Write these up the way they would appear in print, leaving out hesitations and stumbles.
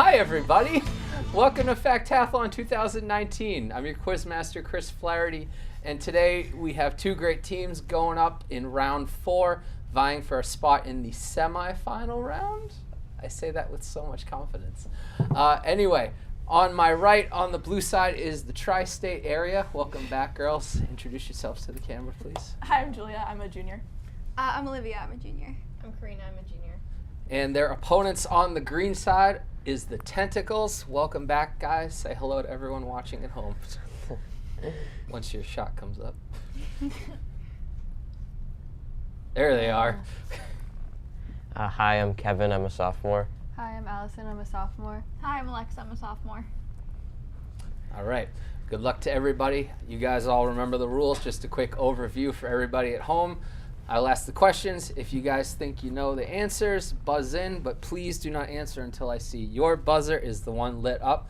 Hi everybody! Welcome to Factathlon 2019. I'm your quizmaster Chris Flaherty, and today we have two great teams going up in round 4, vying for a spot in the semi-final round. I say that with so much confidence. Anyway, on my right, on the blue side, is the tri-state area. Welcome back, girls. Introduce yourselves to the camera, please. Hi, I'm Julia. I'm a junior. I'm Olivia. I'm a junior. I'm Karina. I'm a junior. And their opponents on the green side is the Tentacles. Welcome back, guys. Say hello to everyone watching at home. Once your shot comes up. There they are. Hi, I'm Kevin. I'm a sophomore. Hi, I'm Allison. I'm a sophomore. Hi, I'm Alexa. I'm a sophomore. All right. Good luck to everybody. You guys all remember the rules. Just a quick overview for everybody at home. I'll ask the questions. If you guys think you know the answers, buzz in, but please do not answer until I see your buzzer is the one lit up.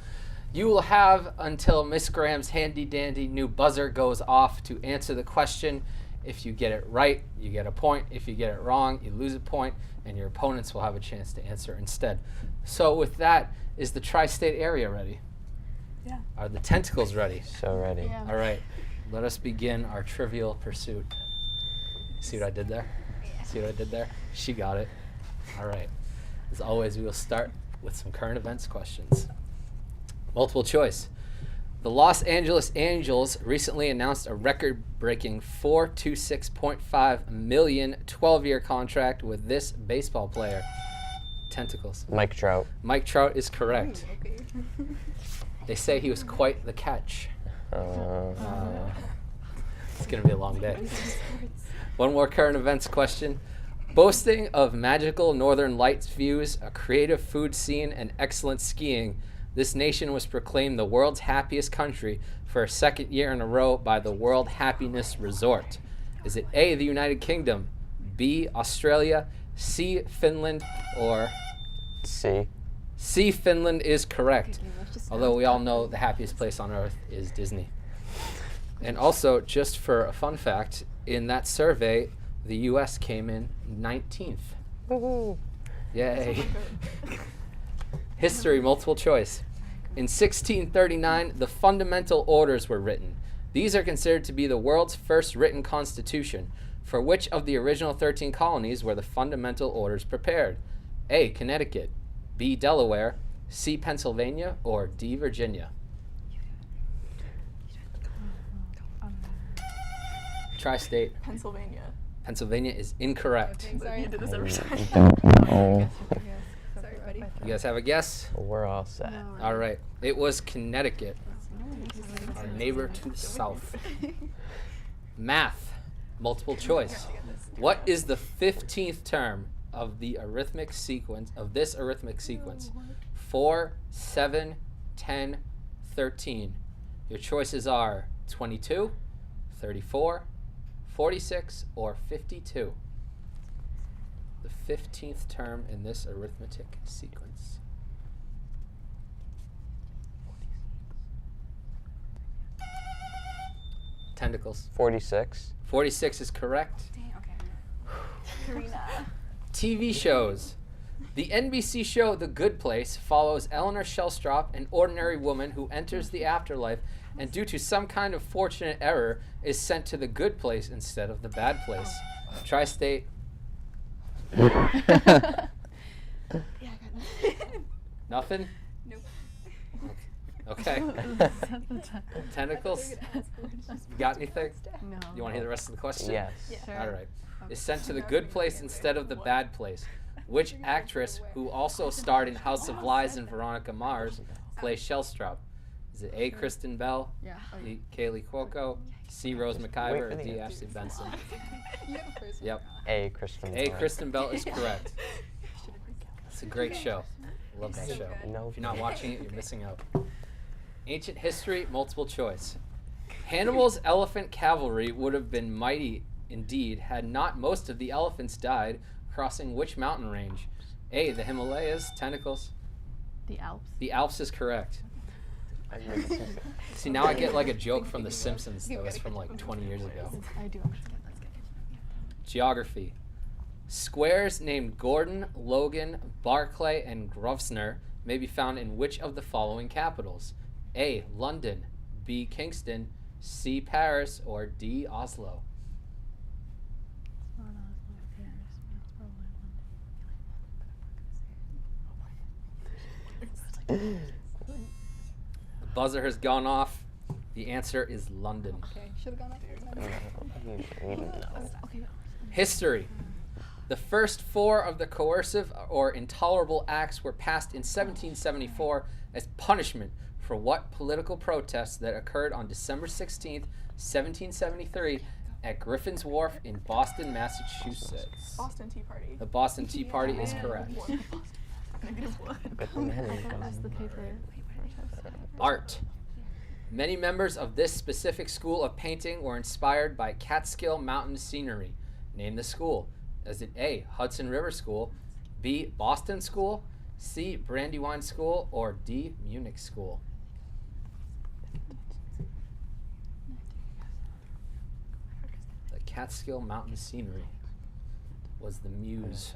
You will have until Miss Graham's handy dandy new buzzer goes off to answer the question. If you get it right, you get a point. If you get it wrong, you lose a point, and your opponents will have a chance to answer instead. So with that, is the tri-state area ready? Yeah. Are the Tentacles ready? So ready. Yeah. All right, let us begin our trivial pursuit. See what I did there? Yeah. See what I did there? She got it. All right. As always, we will start with some current events questions. Multiple choice. The Los Angeles Angels recently announced a record-breaking $426.5 million 12-year contract with this baseball player. Tentacles. Mike Trout. Mike Trout is correct. Ooh, okay. They say he was quite the catch. It's going to be a long day. One more current events question. Boasting of magical northern lights views, a creative food scene, and excellent skiing, this nation was proclaimed the world's happiest country for a second year in a row by the World Happiness Resort. Is it A, the United Kingdom, B, Australia, C, Finland, or C. C, Finland is correct. Although we all know the happiest place on earth is Disney. And also, just for a fun fact, in that survey, the U.S. came in 19th. Woohoo. Yay. History, multiple choice. In 1639, the Fundamental Orders were written. These are considered to be the world's first written constitution. For which of the original 13 colonies were the Fundamental Orders prepared? A, Connecticut, B, Delaware, C, Pennsylvania, or D, Virginia? Tri-state. Pennsylvania. Pennsylvania is incorrect. Sorry, I did this every time. Oh, Sorry, buddy. You guys have a guess? we're all set. All right. It was Connecticut, our neighbor to the south. Math, multiple choice. What is the 15th term of the arithmetic sequence, of this arithmetic sequence? 4, 7, 10, 13. Your choices are 22, 34, 46, or 52. The 15th term in this arithmetic sequence. Tentacles. 46. 46 is correct. Dang, okay. Karina. TV shows. The NBC show The Good Place follows Eleanor Shellstrop, an ordinary woman who enters the afterlife and due to some kind of fortunate error is sent to the good place instead of the bad place. Tri-state. Yeah, I got Nothing? Nope. Okay. Tentacles? You got anything? No. You want to hear the rest of the question? Yes. Sure. All right. Is sent to the good place instead of the bad place. Which actress, who also starred in House of Lies and Veronica Mars, plays Shellstrop? Is it A, Kristen Bell, Yeah. B, Kaylee Cuoco, C, Rose McIver, or for the D, answers. Ashley Benson? Yep. A. Kristen. A, Bell. Kristen Bell is correct. It's a great show. I love that show. No. If you're not watching it, you're missing out. Ancient history, multiple choice. Hannibal's elephant cavalry would have been mighty indeed had not most of the elephants died crossing which mountain range? A, the Himalayas. Tentacles. The Alps. The Alps is correct. See, now I get like a joke from The Simpsons that was from like 20 years ago. I do. Geography. Squares named Gordon, Logan, Barclay, and Grosvenor may be found in which of the following capitals? A. London, B. Kingston, C. Paris, or D. Oslo? The buzzer has gone off. The answer is London. Okay, should have gone up there. Okay. History. The first 4 of the coercive or intolerable acts were passed in 1774 as punishment for what political protests that occurred on December 16th, 1773 at Griffin's Wharf in Boston, Massachusetts? Boston Tea Party. The Boston Tea Party is correct. Negative one. That's the paper. Art. Many members of this specific school of painting were inspired by Catskill Mountain scenery. Name the school. Is it A. Hudson River School, B. Boston School, C. Brandywine School, or D. Munich School? The Catskill Mountain scenery was the muse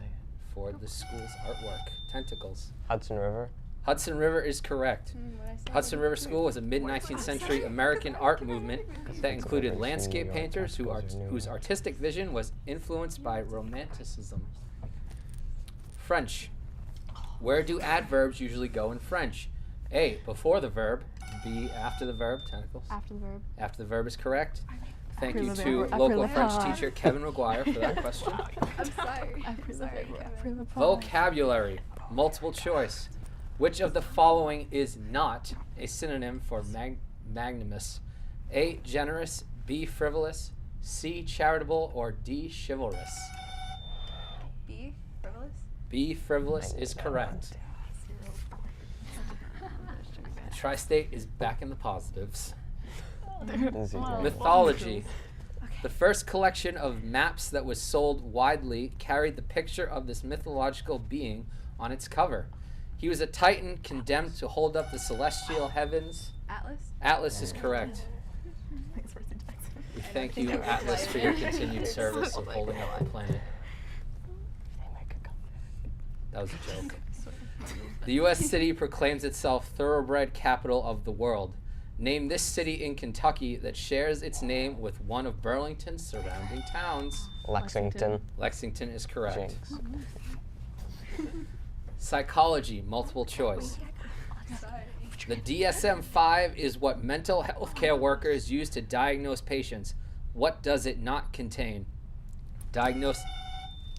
for the school's artwork. Tentacles. Hudson River. Hudson River is correct. What'd I say? Hudson River School was a mid-19th century American art movement that included landscape painters whose artistic vision was influenced by Romanticism. French. Where do adverbs usually go in French? A. Before the verb. B. After the verb. Tentacles. After the verb. After the verb is correct. Thank you Après to le verbe. local Après le French verbe. teacher Kevin McGuire for that question. I'm sorry. Après le Sorry, verbe. Kevin. Après le verbe. Vocabulary. Multiple choice. Which of the following is not a synonym for magnanimous? A. Generous, B. Frivolous, C. Charitable, or D. Chivalrous? B, frivolous. B. Frivolous is correct. Tri-State is back in the positives. Easy. Mythology. The first collection of maps that was sold widely carried the picture of this mythological being on its cover. He was a titan condemned to hold up the celestial heavens. Atlas. Atlas is correct. Thanks for Jackson. We thank you, Atlas, for your continued service of holding up the planet. That was a joke. The U.S. city proclaims itself thoroughbred capital of the world. Name this city in Kentucky that shares its name with one of Burlington's surrounding towns. Lexington. Lexington is correct. Jinx. Psychology, multiple choice. The DSM-5 is what mental health care workers use to diagnose patients. What does it not contain? Diagnose.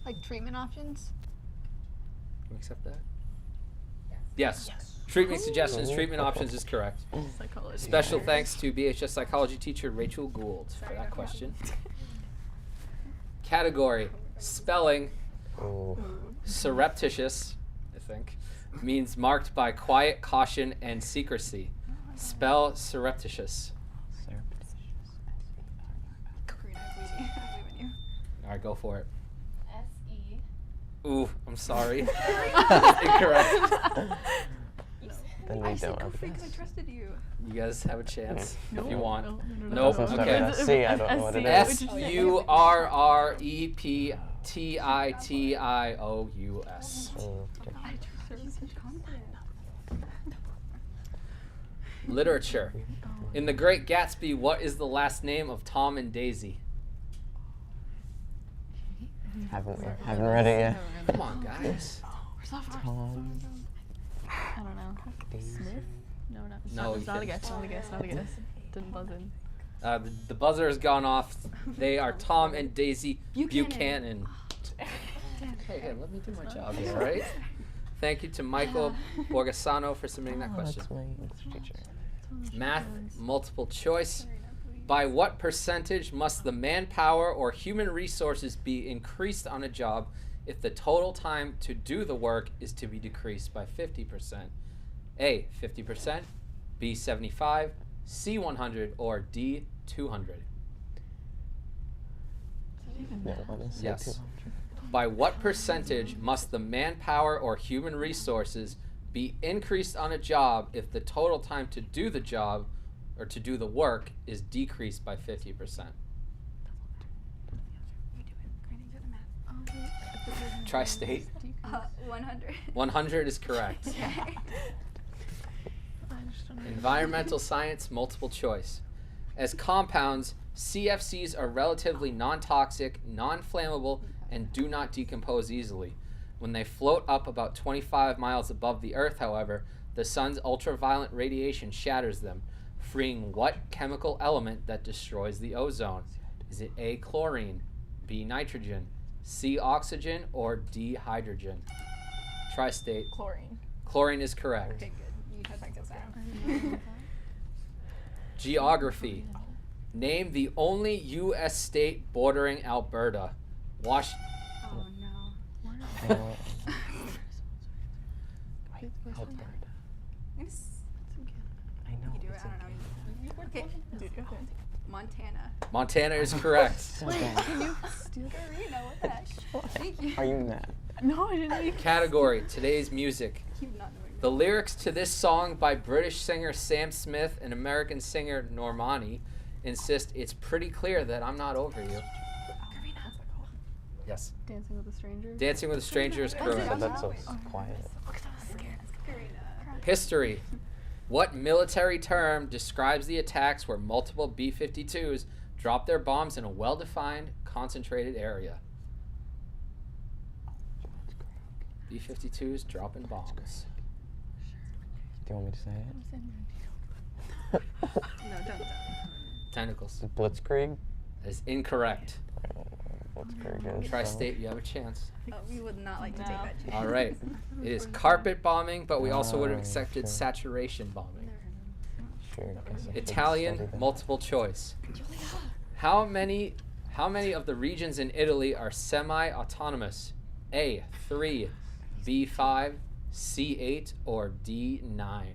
Like treatment options. Can we accept that? Yes. Treatment suggestions, treatment options is correct. Psychology. Special thanks to BHS psychology teacher Rachel Gould for that question. Category, spelling, Ooh. surreptitious, I think, means marked by quiet caution and secrecy. Spell surreptitious. Karina, I believe in you. All right, go for it. S-E. Ooh, I'm sorry. Incorrect. Then I we said don't go have free 'cause I trusted you. You guys have a chance if you want. No. Nope. Doesn't start Okay. with a C, I don't know what it S is. U R R E P T I T I O U S. Okay. I trusted you such confidence. Literature. In The Great Gatsby, what is the last name of Tom and Daisy? Haven't read it yet. Come on, guys. Tom. I don't know. Smith? No, not. No, It's not a you guess. Not a guess. Not a guess. Didn't buzz in. The buzzer has gone off. They are Tom and Daisy Buchanan. Hey, let me do my job here, all right? Thank you to Michael Borgasano for submitting that question. That's my English teacher. Math, multiple choice. By what percentage must the manpower or human resources be increased on a job if the total time to do the work is to be decreased by 50%? A, 50%, B, 75, C, 100, or D, 200? No, what is it? Yes. 200. By what percentage must the manpower or human resources be increased on a job if the total time to do the job or to do the work is decreased by 50%? Tri-State. 100. 100 is correct. I just don't know. Environmental science, multiple choice. As compounds, CFCs are relatively non-toxic, non-flammable, and do not decompose easily. When they float up about 25 miles above the Earth, however, the sun's ultraviolet radiation shatters them, freeing what chemical element that destroys the ozone? Is it A, chlorine, B, nitrogen, C, oxygen, or D, hydrogen? Tri-state. Chlorine. Chlorine is correct. Okay, good. You had my guess down. Geography. Name the only U.S. state bordering Alberta. Oh no. Wait, Alberta. It's, I know. you do it. it's I don't know. Okay. Dude, go ahead. Montana. Montana is correct. Wait, can you steal Karina, what the heck? Thank you. Are you mad? No, I didn't even. Category. Today's music. Keep not knowing. The lyrics to this song by British singer Sam Smith and American singer Normani insist it's pretty clear that I'm not over you. Karina. Yes. Dancing with a Stranger. Dancing with a Stranger is So correct. that's so Oh, quiet. Karina. History. What military term describes the attacks where multiple B-52s drop their bombs in a well-defined, concentrated area? B-52s dropping bombs. Do you want me to say it? No, don't. Tentacles. Blitzkrieg? That is incorrect. Blitzkrieg is. Tri-state, you have a chance. Oh, we would not like to take that chance. All right. It is carpet bombing, but we also would have Oh, accepted sure. saturation bombing. Sure, I guess I should Italian, study that. multiple choice. How many of the regions in Italy are semi-autonomous? A, 3, B, 5, C, 8, or D, 9?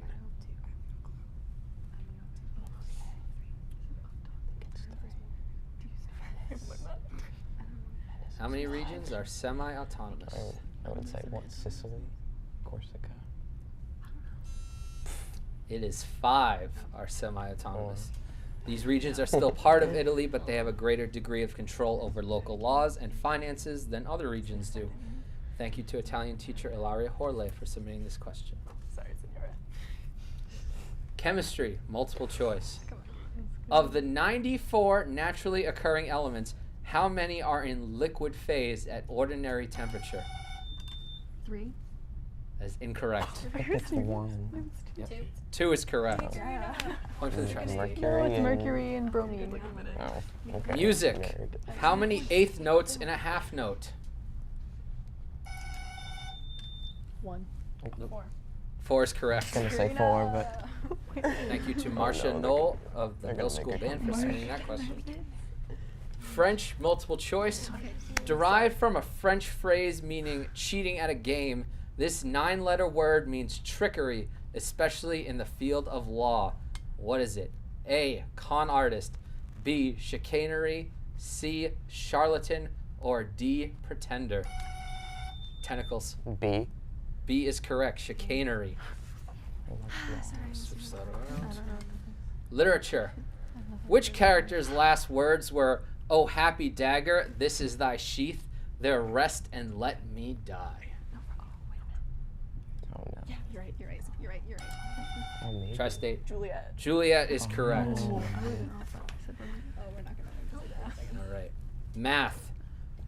How many regions are semi-autonomous? I would say what? Sicily? Corsica? It is 5 are semi-autonomous. These regions are still part of Italy, but they have a greater degree of control over local laws and finances than other regions do. Thank you to Italian teacher Ilaria Horle for submitting this question. Sorry, Senora. Chemistry, multiple choice. Come on. Of the 94 naturally occurring elements, how many are in liquid phase at ordinary temperature? 3. That is incorrect. It's one. Yep. 2 is correct. Yeah. Point for the tri-state. Mercury. No, it's and- mercury and bromine. Oh, okay. Music. Nerd. How many eighth notes in a half note? 1. 4 is correct. Gonna say 4, but Thank you to Oh, Marcia no, Knoll of the they're middle gonna school make it. band for submitting that question. French multiple choice. Derived from a French phrase meaning cheating at a game, this 9-letter word means trickery, especially in the field of law. What is it? A, con artist, B, chicanery, C, charlatan, or D, pretender? Tentacles. B. B is correct, chicanery. I like law. Switch that I around. don't know. Literature. Which character's last words were, "O happy dagger, this is thy sheath, there rest and let me die"? Oh no. Yeah, you're right. You're right. You're right. You're right. Oh, maybe. Tri-state. Juliet. Juliet is correct. Oh, I wouldn't know if I said bromine. Oh, we're not gonna do that. All right. Math.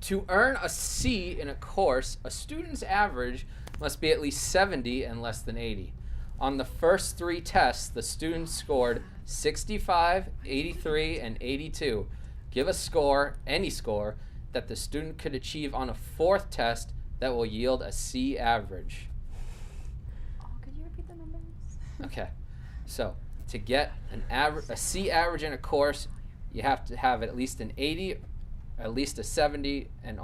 To earn a C in a course, a student's average must be at least 70 and less than 80. On the first 3 tests, the students scored 65, 83, and 82. Give a score, any score, that the student could achieve on a 4th test that will yield a C average. Oh, could you repeat the numbers? Okay, so to get a C average in a course, you have to have at least an 80, at least a 70, and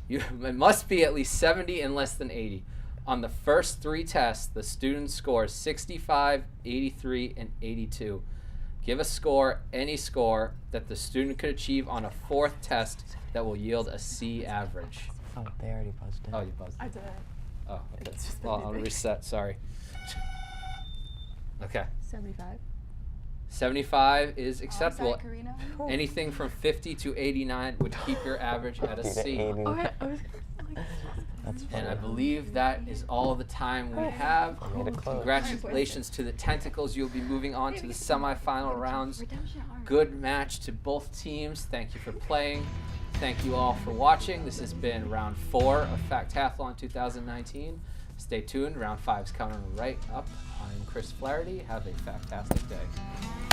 it must be at least 70 and less than 80. On the first 3 tests, the student scores 65, 83, and 82. Give a score, any score, that the student could achieve on a 4th test that will yield a C average. Oh, they already buzzed in. Oh, you buzzed. I did it. Oh, okay. It's just Well, the I'll music. reset, sorry. Okay. 75. 75 is acceptable. Oh, sorry, Karina. Anything from 50 to 89 would keep your average at a 50 to C. 80. Oh, I was like, That's And I believe that is all the time we have. I made it close. Congratulations to the Tentacles. You'll be moving on to the semifinal rounds. Good match to both teams. Thank you for playing. Thank you all for watching. This has been round 4 of Factathlon 2019. Stay tuned. Round 5 is coming right up. I'm Chris Flaherty. Have a factastic day.